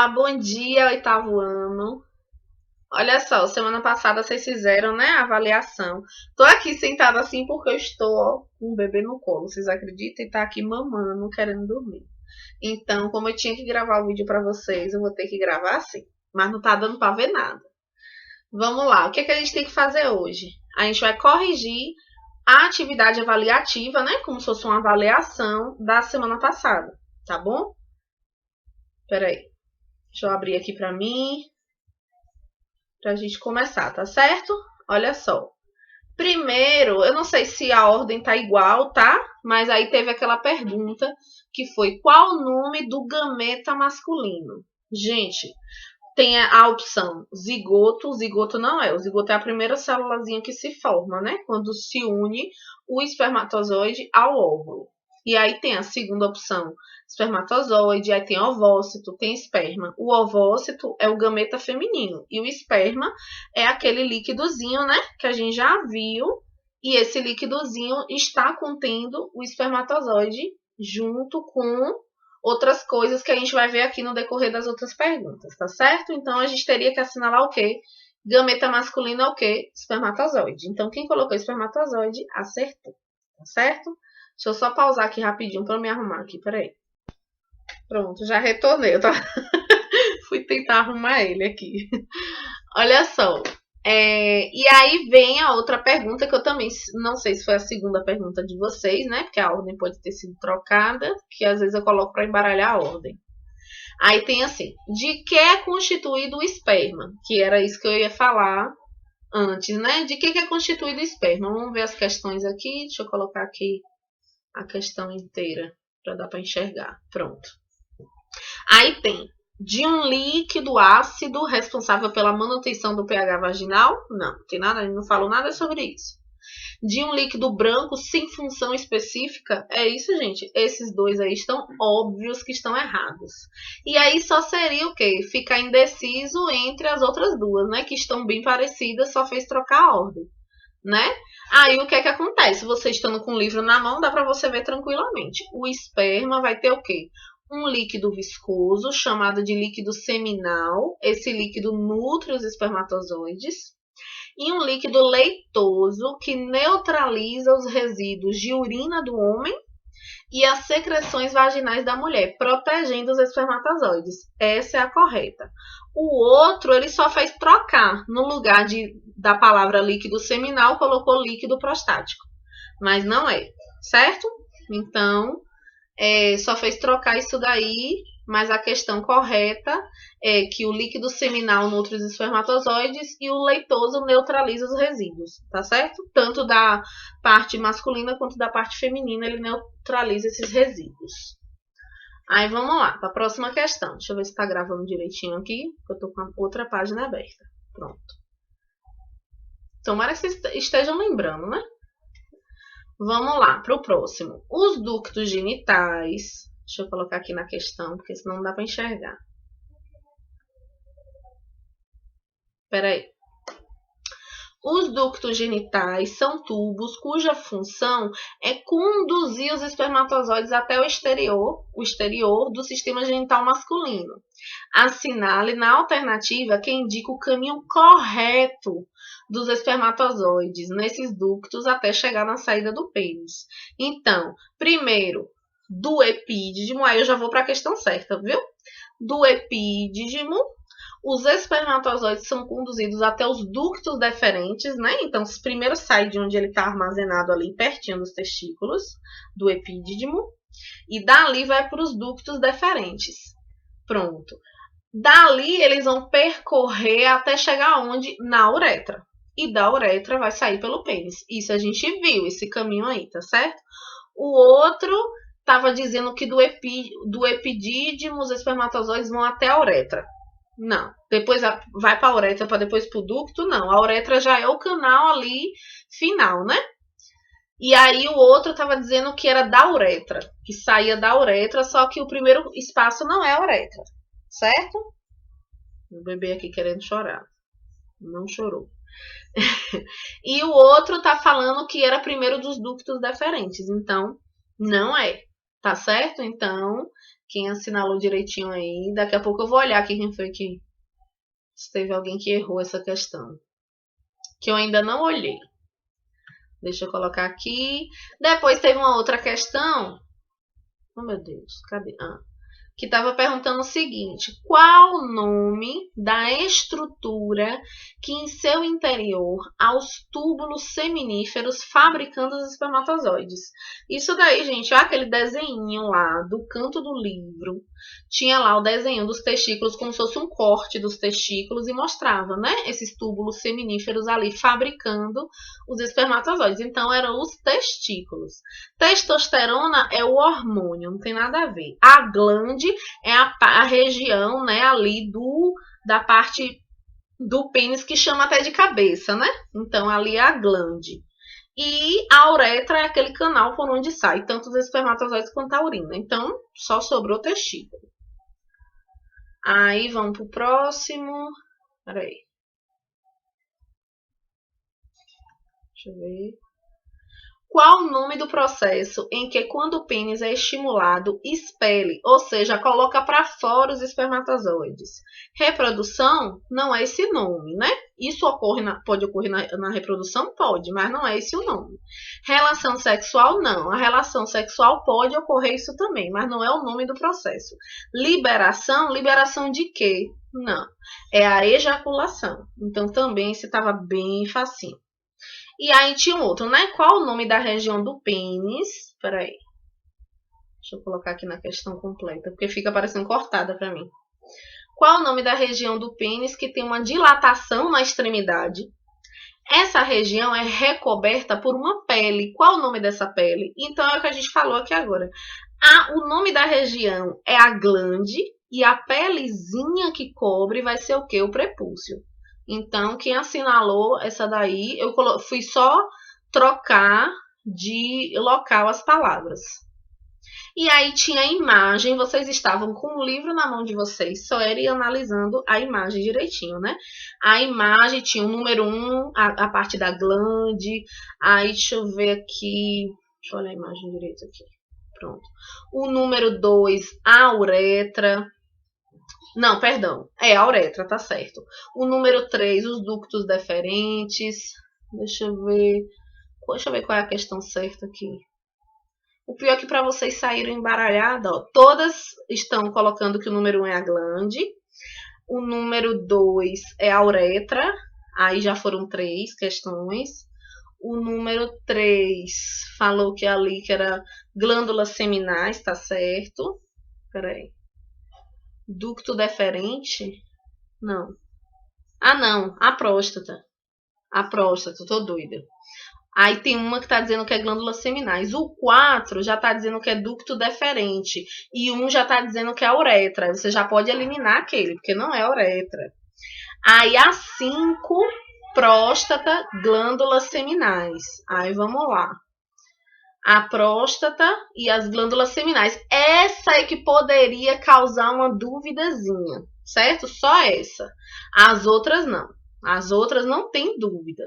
Olá, bom dia, oitavo ano. Olha só, semana passada vocês fizeram, né, a avaliação. Tô aqui sentada assim porque eu estou, ó, com um bebê no colo, vocês acreditam? E tá aqui mamando, querendo dormir. Então, como eu tinha que gravar o vídeo pra vocês, eu vou ter que gravar assim. Mas não tá dando pra ver nada. Vamos lá, o que é que a gente tem que fazer hoje? A gente vai corrigir a atividade avaliativa, né, como se fosse uma avaliação da semana passada, tá bom? Peraí. Deixa eu abrir aqui pra mim, pra gente começar, tá certo? Olha só. Primeiro, eu não sei se a ordem tá igual, tá? Mas aí teve aquela pergunta que foi: qual o nome do gameta masculino? Gente, tem a opção zigoto. O zigoto não é. O zigoto é a primeira célulazinha que se forma, né? Quando se une o espermatozoide ao óvulo. E aí tem a segunda opção, espermatozoide, aí tem ovócito, tem esperma. O ovócito é o gameta feminino e o esperma é aquele líquidozinho, né, que a gente já viu, e esse líquidozinho está contendo o espermatozoide junto com outras coisas que a gente vai ver aqui no decorrer das outras perguntas, tá certo? Então a gente teria que assinalar o quê? Gameta masculino é o quê? Espermatozoide. Então quem colocou espermatozoide acertou, tá certo? Deixa eu só pausar aqui rapidinho para me arrumar aqui, peraí. Pronto, já retornei. Fui tentar arrumar ele aqui. Olha só. E aí vem a outra pergunta que eu também não sei se foi a segunda pergunta de vocês, né? Porque a ordem pode ter sido trocada, que às vezes eu coloco para embaralhar a ordem. Aí tem assim: de que é constituído o esperma? Que era isso que eu ia falar antes, né? De que é constituído o esperma? Vamos ver as questões aqui. Deixa eu colocar aqui a questão inteira para dar para enxergar. Pronto. Aí tem: de um líquido ácido responsável pela manutenção do pH vaginal? Não, tem nada, não falou nada sobre isso. De um líquido branco sem função específica? É isso, gente. Esses dois aí estão óbvios que estão errados. E aí só seria o quê? Ficar indeciso entre as outras duas, né? Que estão bem parecidas, só fez trocar a ordem, né? Aí o que é que acontece? Você estando com o livro na mão, dá para você ver tranquilamente. O esperma vai ter o quê? Um líquido viscoso, chamado de líquido seminal. Esse líquido nutre os espermatozoides. E um líquido leitoso, que neutraliza os resíduos de urina do homem e as secreções vaginais da mulher, protegendo os espermatozoides. Essa é a correta. O outro, ele só fez trocar. No lugar da palavra líquido seminal, colocou líquido prostático. Mas não é, certo? Então, só fez trocar isso daí, mas a questão correta é que o líquido seminal nutre os espermatozoides e o leitoso neutraliza os resíduos, tá certo? Tanto da parte masculina quanto da parte feminina, ele neutraliza esses resíduos. Aí vamos lá, para a próxima questão. Deixa eu ver se está gravando direitinho aqui, porque eu estou com a outra página aberta. Pronto. Tomara que vocês estejam lembrando, né? Vamos lá, para o próximo. Os ductos genitais. Deixa eu colocar aqui na questão, porque senão não dá para enxergar. Espera aí. Os ductos genitais são tubos cuja função é conduzir os espermatozoides até o exterior do sistema genital masculino. Assinale na alternativa que indica o caminho correto dos espermatozoides nesses ductos até chegar na saída do pênis. Então, primeiro, do epídidimo, aí eu já vou para a questão certa, viu? Do epídidimo, os espermatozoides são conduzidos até os ductos deferentes, né? Então, primeiro sai de onde ele está armazenado ali, pertinho dos testículos, do epídidimo, e dali vai para os ductos deferentes. Pronto. Dali, eles vão percorrer até chegar onde? Na uretra. E da uretra vai sair pelo pênis. Isso a gente viu, esse caminho aí, tá certo? O outro estava dizendo que do epidídimo, os espermatozoides vão até a uretra. Não. Depois vai para a uretra para depois para o ducto? Não. A uretra já é o canal ali final, né? E aí o outro estava dizendo que era da uretra, que saía da uretra, só que o primeiro espaço não é a uretra, certo? O bebê aqui querendo chorar. Não chorou. E o outro tá falando que era primeiro dos ductos deferentes. Então, não é. Tá certo? Então, Quem assinalou direitinho aí. Daqui a pouco eu vou olhar aqui quem foi que... Se teve alguém que errou essa questão. Que eu ainda não olhei. Deixa eu colocar aqui. Depois teve uma outra questão. Oh, meu Deus. Cadê? Que estava perguntando o seguinte: qual o nome da estrutura que em seu interior há os túbulos seminíferos fabricando os espermatozoides? Isso daí, gente, aquele desenho lá do canto do livro, tinha lá o desenho dos testículos como se fosse um corte dos testículos e mostrava, né, esses túbulos seminíferos ali fabricando os espermatozoides. Então, eram os testículos. Testosterona é o hormônio, não tem nada a ver. A glande é a região, né, ali da parte do pênis que chama até de cabeça, né? Então, ali é a glande. E a uretra é aquele canal por onde sai tanto os espermatozoides quanto a urina. Então, só sobrou o testículo. Aí, vamos pro próximo. Peraí. Deixa eu ver. Qual o nome do processo em que, quando o pênis é estimulado, expele, ou seja, coloca para fora os espermatozoides? Reprodução não é esse nome, né? Isso pode ocorrer na reprodução? Pode, mas não é esse o nome. Relação sexual, não. A relação sexual pode ocorrer isso também, mas não é o nome do processo. Liberação, liberação de quê? Não. É a ejaculação. Então, também esse estava bem facinho. E aí tinha um outro, né? Qual o nome da região do pênis? Peraí. Deixa eu colocar aqui na questão completa, porque fica parecendo cortada para mim. Qual o nome da região do pênis que tem uma dilatação na extremidade? Essa região é recoberta por uma pele. Qual o nome dessa pele? Então é o que a gente falou aqui agora. O nome da região é a glande e a pelezinha que cobre vai ser o quê? O prepúcio. Então, quem assinalou essa daí, eu fui só trocar de local as palavras. E aí tinha a imagem, vocês estavam com o livro na mão de vocês, só era ir analisando a imagem direitinho, né? A imagem tinha o número 1, a parte da glande, aí deixa eu ver aqui, deixa eu olhar a imagem direito aqui, pronto. O número 2, a uretra. Não, perdão. A uretra, tá certo. O número 3, os ductos deferentes. Deixa eu ver qual é a questão certa aqui. O pior é que para vocês saírem embaralhadas, ó, todas estão colocando que o número 1 é a glande. O número 2 é a uretra. Aí já foram 3 questões. O número 3 falou que ali que era glândulas seminais, tá certo. Peraí. Ducto deferente? Não. Não. A próstata. A próstata, tô doida. Aí tem uma que tá dizendo que é glândulas seminais. O 4 já tá dizendo que é ducto deferente. E 1 já tá dizendo que é a uretra. Você já pode eliminar aquele, porque não é a uretra. Aí a 5, próstata, glândulas seminais. Aí vamos lá. A próstata e as glândulas seminais. Essa é que poderia causar uma duvidazinha, certo? Só essa. As outras não. As outras não tem dúvida.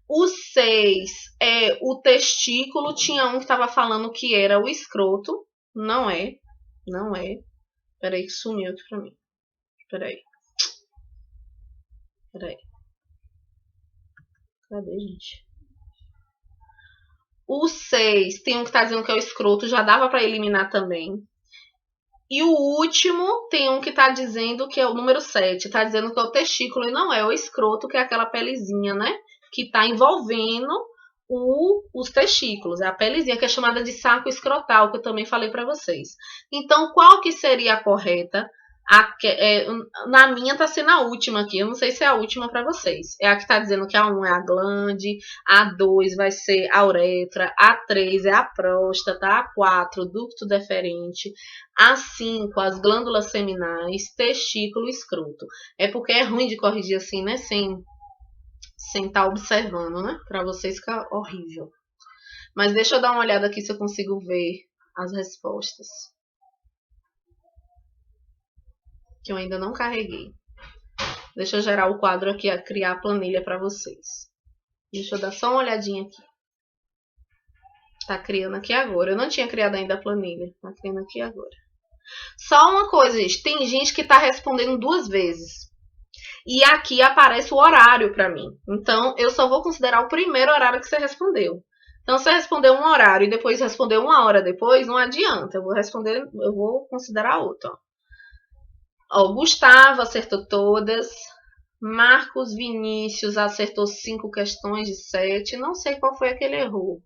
O 6 é o testículo. Tinha um que estava falando que era o escroto. Não é. Não é. Peraí que sumiu aqui pra mim. Peraí. Cadê, gente? O 6 tem um que tá dizendo que é o escroto, já dava para eliminar também. E o último tem um que tá dizendo que é o número 7, tá dizendo que é o testículo e não é o escroto, que é aquela pelezinha, né? Que tá envolvendo os testículos. É a pelezinha que é chamada de saco escrotal, que eu também falei para vocês. Então, qual que seria a correta? Na minha tá sendo a última aqui, eu não sei se é a última para vocês. É a que tá dizendo que a 1 é a glande, a 2 vai ser a uretra, a 3 é a próstata, a 4 ducto deferente, a 5 as glândulas seminais, testículo e escroto. É porque é ruim de corrigir assim, né? Sem estar observando, né? Para vocês fica horrível. Mas deixa eu dar uma olhada aqui se eu consigo ver as respostas. Que eu ainda não carreguei. Deixa eu gerar o quadro aqui, criar a planilha para vocês. Deixa eu dar só uma olhadinha aqui. Tá criando aqui agora. Eu não tinha criado ainda a planilha. Tá criando aqui agora. Só uma coisa, gente, tem gente que tá respondendo 2 vezes. E aqui aparece o horário para mim. Então, eu só vou considerar o primeiro horário que você respondeu. Então, se você respondeu um horário e depois respondeu 1 hora depois, não adianta. Eu vou considerar outro. Ó, o Gustavo acertou todas. Marcos Vinícius acertou 5 questões de 7. Não sei qual foi a que ele errou.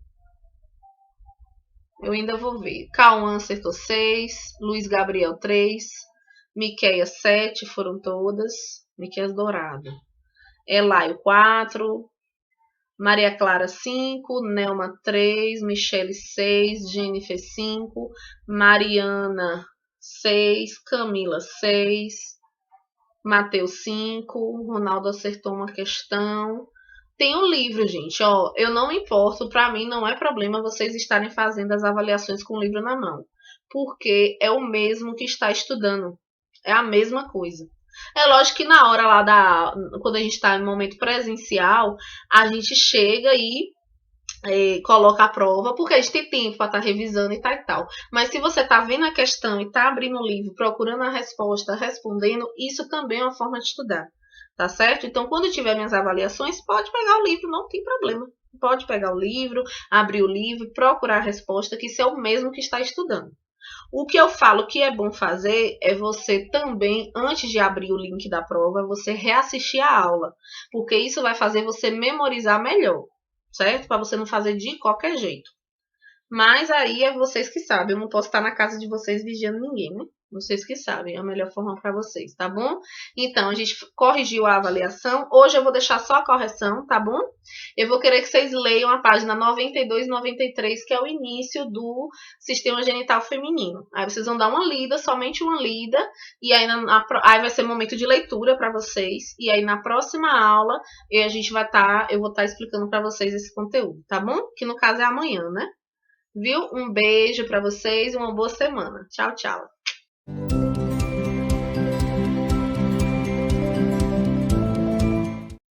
Eu ainda vou ver. Cauã acertou 6. Luiz Gabriel 3. Miquéia 7, foram todas. Miqueias Dourado. Elaio 4. Maria Clara 5. Nelma 3. Michele 6. Jennifer 5. Mariana 6. Camila 6. Mateus 5. Ronaldo acertou uma questão. Tem um livro, gente, ó, eu não me importo, para mim não é problema vocês estarem fazendo as avaliações com o livro na mão, porque é o mesmo que está estudando, é a mesma coisa. É lógico que na hora lá quando a gente está em momento presencial, a gente chega e coloca a prova, porque a gente tem tempo para estar revisando e tal e tal. Mas se você está vendo a questão e está abrindo o livro, procurando a resposta, respondendo, isso também é uma forma de estudar. Tá certo? Então, quando tiver minhas avaliações, pode pegar o livro, não tem problema. Pode pegar o livro, abrir o livro, procurar a resposta, que isso é o mesmo que está estudando. O que eu falo que é bom fazer é você também, antes de abrir o link da prova, você reassistir a aula, porque isso vai fazer você memorizar melhor, certo? Para você não fazer de qualquer jeito. Mas aí é vocês que sabem, eu não posso estar na casa de vocês vigiando ninguém, né? Vocês que sabem, é a melhor forma para vocês, tá bom? Então, a gente corrigiu a avaliação. Hoje eu vou deixar só a correção, tá bom? Eu vou querer que vocês leiam a página 92 e 93, que é o início do sistema genital feminino. Aí vocês vão dar uma lida, somente uma lida, e aí, aí vai ser momento de leitura para vocês. E aí na próxima aula eu vou estar explicando para vocês esse conteúdo, tá bom? Que no caso é amanhã, né? Viu? Um beijo para vocês e uma boa semana. Tchau, tchau.